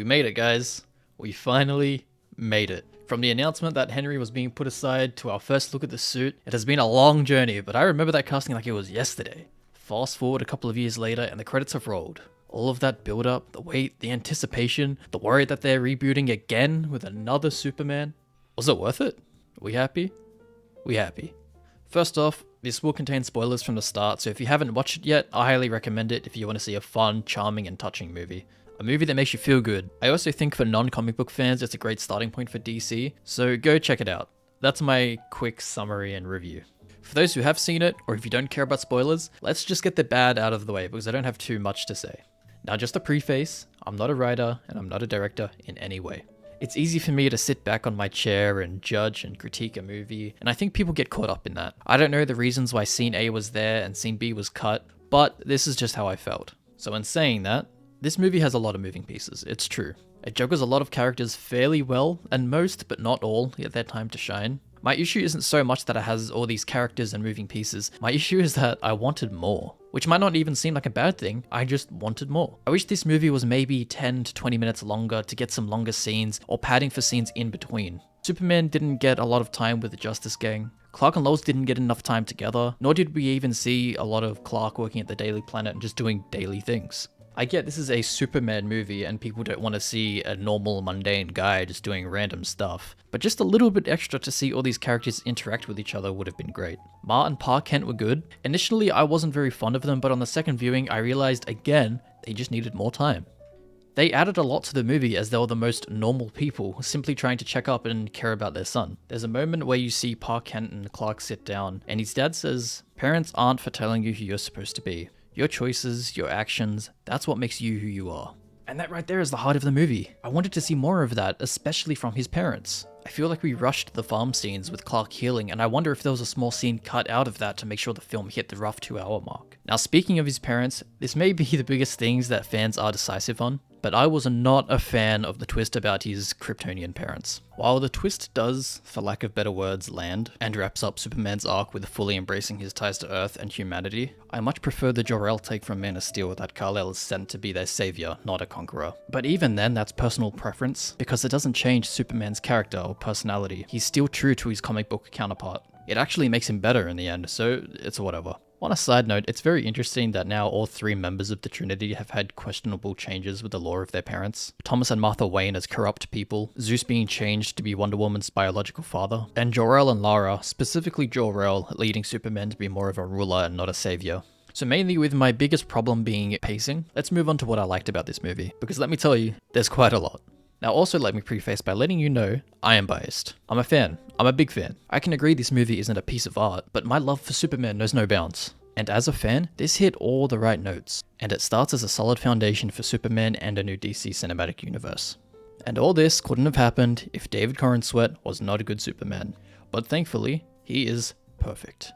We made it, guys. We finally made it. From the announcement that Henry was being put aside to our first look at the suit, it has been a long journey, but I remember that casting like it was yesterday. Fast forward a couple of years later and the credits have rolled. All of that build up, the wait, the anticipation, the worry that they're rebooting again with another Superman. Was it worth it? Are we happy? We happy. First off, this will contain spoilers from the start, so if you haven't watched it yet, I highly recommend it if you want to see a fun, charming, and touching movie. A movie that makes you feel good. I also think for non-comic book fans, it's a great starting point for DC, so go check it out. That's my quick summary and review. For those who have seen it, or if you don't care about spoilers, let's just get the bad out of the way because I don't have too much to say. Now just a preface, I'm not a writer and I'm not a director in any way. It's easy for me to sit back on my chair and judge and critique a movie, and I think people get caught up in that. I don't know the reasons why scene A was there and scene B was cut, but this is just how I felt. So in saying that, this movie has a lot of moving pieces, it's true. It juggles a lot of characters fairly well, and most, but not all, get their time to shine. My issue isn't so much that it has all these characters and moving pieces, my issue is that I wanted more. Which might not even seem like a bad thing, I just wanted more. I wish this movie was maybe 10 to 20 minutes longer to get some longer scenes, or padding for scenes in between. Superman didn't get a lot of time with the Justice Gang. Clark and Lois didn't get enough time together, nor did we even see a lot of Clark working at the Daily Planet and just doing daily things. I get this is a Superman movie and people don't want to see a normal mundane guy just doing random stuff, but just a little bit extra to see all these characters interact with each other would have been great. Ma and Pa Kent were good. Initially I wasn't very fond of them, but on the second viewing I realized again they just needed more time. They added a lot to the movie as they were the most normal people, simply trying to check up and care about their son. There's a moment where you see Pa Kent and Clark sit down and his dad says, "Parents aren't for telling you who you're supposed to be. Your choices, your actions, that's what makes you who you are." And that right there is the heart of the movie. I wanted to see more of that, especially from his parents. I feel like we rushed the farm scenes with Clark healing, and I wonder if there was a small scene cut out of that to make sure the film hit the rough 2-hour mark. Now speaking of his parents, this may be the biggest things that fans are decisive on, but I was not a fan of the twist about his Kryptonian parents. While the twist does, for lack of better words, land, and wraps up Superman's arc with fully embracing his ties to Earth and humanity, I much prefer the Jor-El take from Man of Steel that Kal-El is sent to be their savior, not a conqueror. But even then, that's personal preference, because it doesn't change Superman's character or personality. He's still true to his comic book counterpart. It actually makes him better in the end, so it's whatever. On a side note, it's very interesting that now all three members of the Trinity have had questionable changes with the lore of their parents. Thomas and Martha Wayne as corrupt people, Zeus being changed to be Wonder Woman's biological father, and Jor-El and Lara, specifically Jor-El, leading Superman to be more of a ruler and not a savior. So mainly with my biggest problem being pacing, let's move on to what I liked about this movie, because let me tell you, there's quite a lot. Now also let me preface by letting you know, I am biased. I'm a fan. I'm a big fan. I can agree this movie isn't a piece of art, but my love for Superman knows no bounds. And as a fan, this hit all the right notes, and it starts as a solid foundation for Superman and a new DC cinematic universe. And all this couldn't have happened if David Corenswet was not a good Superman, but thankfully, he is perfect.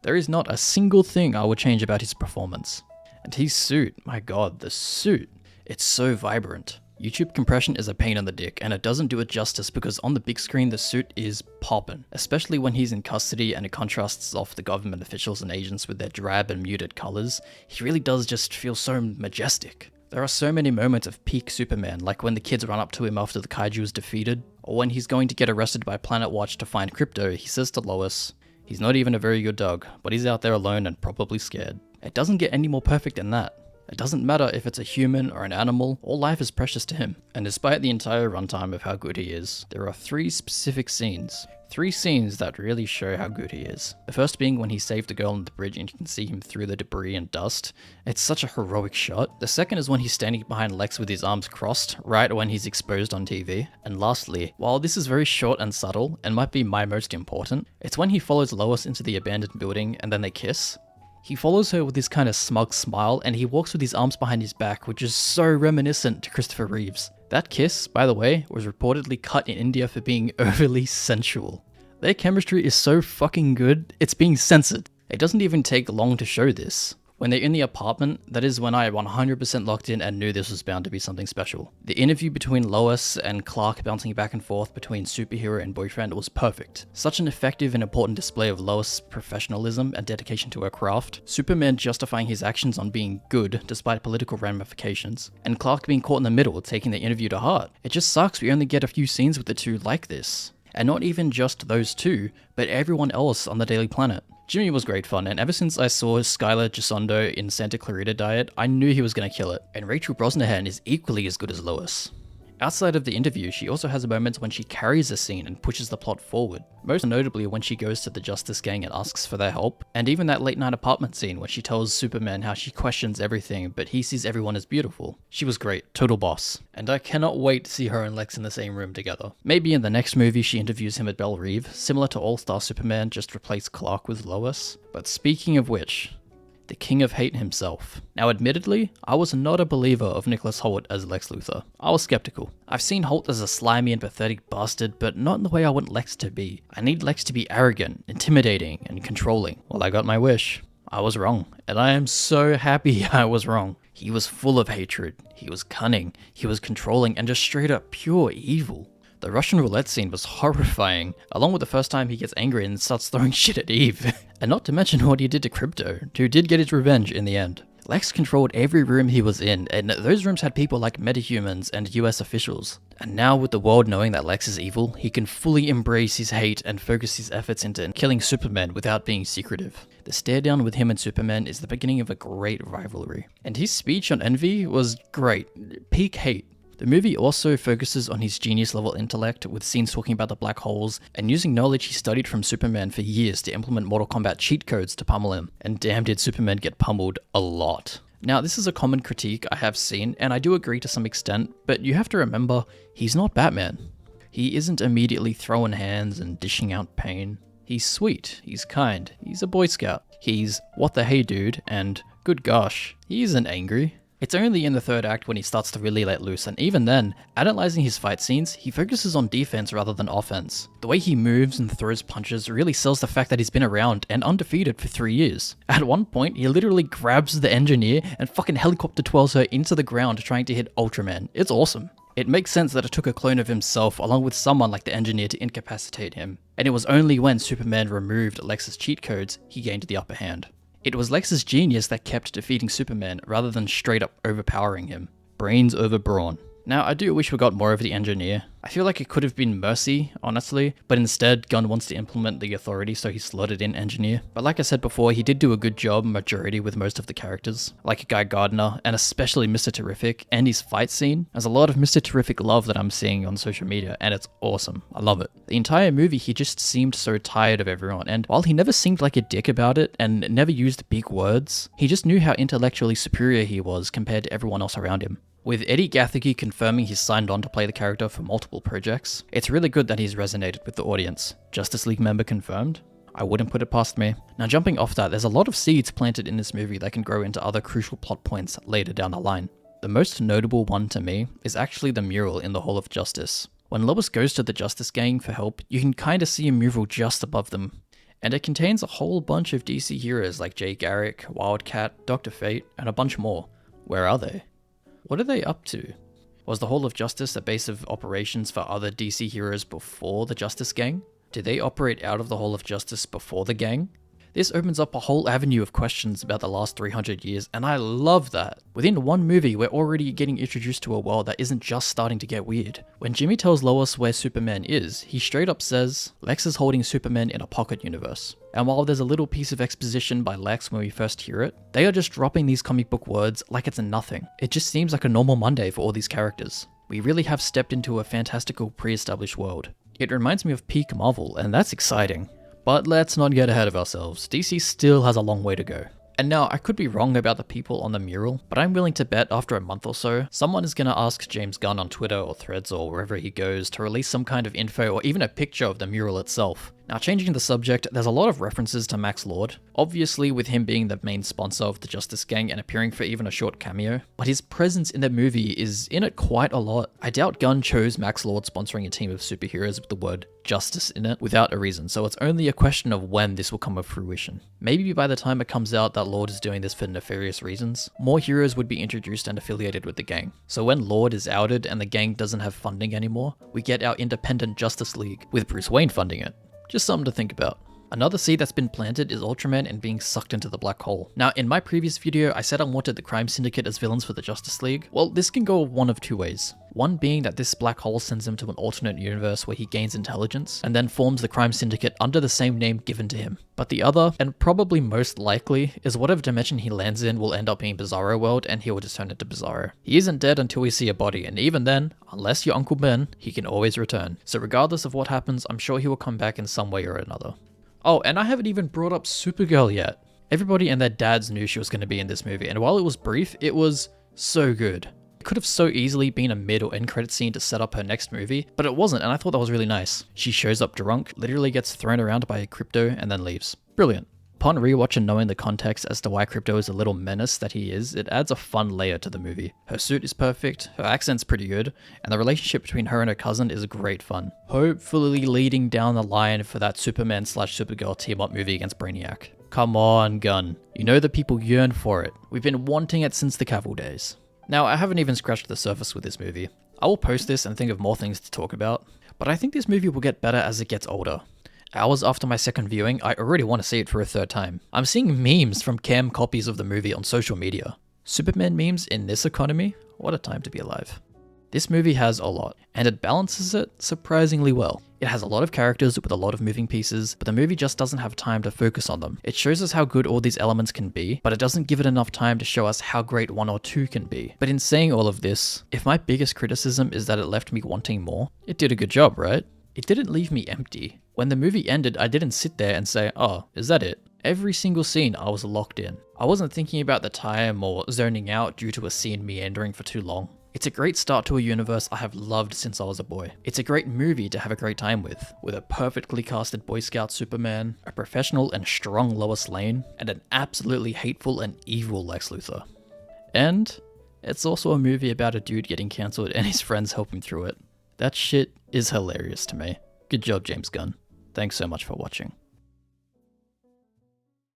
There is not a single thing I would change about his performance. And his suit, my god, the suit, it's so vibrant. YouTube compression is a pain in the dick, and it doesn't do it justice because on the big screen the suit is poppin', especially when he's in custody and it contrasts off the government officials and agents with their drab and muted colours. He really does just feel so majestic. There are so many moments of peak Superman, like when the kids run up to him after the kaiju is defeated, or when he's going to get arrested by Planet Watch to find Crypto, he says to Lois, "He's not even a very good dog, but he's out there alone and probably scared." It doesn't get any more perfect than that. It doesn't matter if it's a human or an animal, all life is precious to him. And despite the entire runtime of how good he is, there are three specific scenes. 3 scenes that really show how good he is. The first being when he saved the girl on the bridge and you can see him through the debris and dust. It's such a heroic shot. The second is when he's standing behind Lex with his arms crossed, right when he's exposed on TV. And lastly, while this is very short and subtle, and might be my most important, it's when he follows Lois into the abandoned building and then they kiss. He follows her with this kind of smug smile and he walks with his arms behind his back, which is so reminiscent to Christopher Reeves. That kiss, by the way, was reportedly cut in India for being overly sensual. Their chemistry is so fucking good, it's being censored. It doesn't even take long to show this. When they're in the apartment, that is when I 100% locked in and knew this was bound to be something special. The interview between Lois and Clark bouncing back and forth between superhero and boyfriend was perfect. Such an effective and important display of Lois' professionalism and dedication to her craft, Superman justifying his actions on being good despite political ramifications, and Clark being caught in the middle taking the interview to heart. It just sucks we only get a few scenes with the two like this. And not even just those two, but everyone else on the Daily Planet. Jimmy was great fun, and ever since I saw Skylar Gisondo in Santa Clarita Diet, I knew he was gonna kill it. And Rachel Brosnahan is equally as good as Lois. Outside of the interview, she also has moments when she carries a scene and pushes the plot forward, most notably when she goes to the Justice Gang and asks for their help, and even that late night apartment scene when she tells Superman how she questions everything but he sees everyone as beautiful. She was great, total boss, and I cannot wait to see her and Lex in the same room together. Maybe in the next movie she interviews him at Belle Reve, similar to All-Star Superman, just replace Clark with Lois. But speaking of which, the King of Hate himself. Now admittedly, I was not a believer of Nicholas Hoult as Lex Luthor. I was skeptical. I've seen Hoult as a slimy and pathetic bastard, but not in the way I want Lex to be. I need Lex to be arrogant, intimidating, and controlling. Well, I got my wish. I was wrong, and I am so happy I was wrong. He was full of hatred, he was cunning, he was controlling, and just straight up pure evil. The Russian roulette scene was horrifying, along with the first time he gets angry and starts throwing shit at Eve. And not to mention what he did to Crypto, who did get his revenge in the end. Lex controlled every room he was in, and those rooms had people like metahumans and US officials. And now with the world knowing that Lex is evil, he can fully embrace his hate and focus his efforts into killing Superman without being secretive. The stare down with him and Superman is the beginning of a great rivalry. And his speech on Envy was great. Peak hate. The movie also focuses on his genius level intellect, with scenes talking about the black holes and using knowledge he studied from Superman for years to implement Mortal Kombat cheat codes to pummel him. And damn did Superman get pummeled a lot. Now this is a common critique I have seen, and I do agree to some extent, but you have to remember, he's not Batman. He isn't immediately throwing hands and dishing out pain. He's sweet, he's kind, he's a Boy Scout. He's what the hey dude, and good gosh, he isn't angry. It's only in the third act when he starts to really let loose, and even then, analyzing his fight scenes, he focuses on defense rather than offense. The way he moves and throws punches really sells the fact that he's been around and undefeated for 3 years. At one point, he literally grabs the engineer and fucking helicopter twirls her into the ground trying to hit Ultraman. It's awesome. It makes sense that it took a clone of himself along with someone like the engineer to incapacitate him, and it was only when Superman removed Lex's cheat codes he gained the upper hand. It was Lex's genius that kept defeating Superman rather than straight up overpowering him. Brains over brawn. Now, I do wish we got more of the engineer. I feel like it could have been Mercy, honestly, but instead, Gunn wants to implement the authority, so he slotted in engineer. But like I said before, he did do a good job majority with most of the characters, like Guy Gardner, and especially Mr. Terrific, and his fight scene. There's a lot of Mr. Terrific love that I'm seeing on social media, and it's awesome. I love it. The entire movie, he just seemed so tired of everyone, and while he never seemed like a dick about it, and never used big words, he just knew how intellectually superior he was compared to everyone else around him. With Eddie Gathegi confirming he's signed on to play the character for multiple projects, it's really good that he's resonated with the audience. Justice League member confirmed? I wouldn't put it past me. Now jumping off that, there's a lot of seeds planted in this movie that can grow into other crucial plot points later down the line. The most notable one to me is actually the mural in the Hall of Justice. When Lois goes to the Justice Gang for help, you can kinda see a mural just above them. And it contains a whole bunch of DC heroes like Jay Garrick, Wildcat, Dr. Fate, and a bunch more. Where are they? What are they up to? Was the Hall of Justice a base of operations for other DC heroes before the Justice Gang? Did they operate out of the Hall of Justice before the gang? This opens up a whole avenue of questions about the last 300 years, and I love that. Within one movie, we're already getting introduced to a world that isn't just starting to get weird. When Jimmy tells Lois where Superman is, he straight up says, Lex is holding Superman in a pocket universe. And while there's a little piece of exposition by Lex when we first hear it, they are just dropping these comic book words like it's nothing. It just seems like a normal Monday for all these characters. We really have stepped into a fantastical pre-established world. It reminds me of peak Marvel, and that's exciting. But let's not get ahead of ourselves. DC still has a long way to go. And now, I could be wrong about the people on the mural, but I'm willing to bet after a month or so, someone is going to ask James Gunn on Twitter or Threads or wherever he goes to release some kind of info or even a picture of the mural itself. Now, changing the subject, there's a lot of references to Max Lord, obviously with him being the main sponsor of the Justice Gang and appearing for even a short cameo, but his presence in the movie is in it quite a lot. I doubt Gunn chose Max Lord sponsoring a team of superheroes with the word justice in it without a reason, so it's only a question of when this will come to fruition. Maybe by the time it comes out that Lord is doing this for nefarious reasons, more heroes would be introduced and affiliated with the gang. So when Lord is outed and the gang doesn't have funding anymore, we get our independent Justice League, with Bruce Wayne funding it. Just something to think about. Another seed that's been planted is Ultraman and being sucked into the black hole. Now, in my previous video, I said I wanted the Crime Syndicate as villains for the Justice League. Well, this can go one of two ways. One being that this black hole sends him to an alternate universe where he gains intelligence, and then forms the Crime Syndicate under the same name given to him. But the other, and probably most likely, is whatever dimension he lands in will end up being Bizarro World and he will just turn into Bizarro. He isn't dead until we see a body, and even then, unless you're Uncle Ben, he can always return. So regardless of what happens, I'm sure he will come back in some way or another. Oh, and I haven't even brought up Supergirl yet. Everybody and their dads knew she was going to be in this movie, and while it was brief, it was so good. It could have so easily been a mid or end credit scene to set up her next movie, but it wasn't, and I thought that was really nice. She shows up drunk, literally gets thrown around by Crypto, and then leaves. Brilliant. Upon rewatch and knowing the context as to why Crypto is a little menace that he is, it adds a fun layer to the movie. Her suit is perfect, her accent's pretty good, and the relationship between her and her cousin is great fun. Hopefully leading down the line for that Superman/Supergirl team-up movie against Brainiac. Come on, Gunn. You know the people yearn for it. We've been wanting it since the Cavill days. Now, I haven't even scratched the surface with this movie. I will post this and think of more things to talk about, but I think this movie will get better as it gets older. Hours after my second viewing, I already want to see it for a third time. I'm seeing memes from cam copies of the movie on social media. Superman memes in this economy? What a time to be alive. This movie has a lot, and it balances it surprisingly well. It has a lot of characters with a lot of moving pieces, but the movie just doesn't have time to focus on them. It shows us how good all these elements can be, but it doesn't give it enough time to show us how great one or two can be. But in saying all of this, if my biggest criticism is that it left me wanting more, it did a good job, right? It didn't leave me empty. When the movie ended, I didn't sit there and say, oh, is that it? Every single scene, I was locked in. I wasn't thinking about the time or zoning out due to a scene meandering for too long. It's a great start to a universe I have loved since I was a boy. It's a great movie to have a great time with a perfectly casted Boy Scout Superman, a professional and strong Lois Lane, and an absolutely hateful and evil Lex Luthor. And it's also a movie about a dude getting cancelled and his friends help him through it. That shit is hilarious to me. Good job, James Gunn. Thanks so much for watching.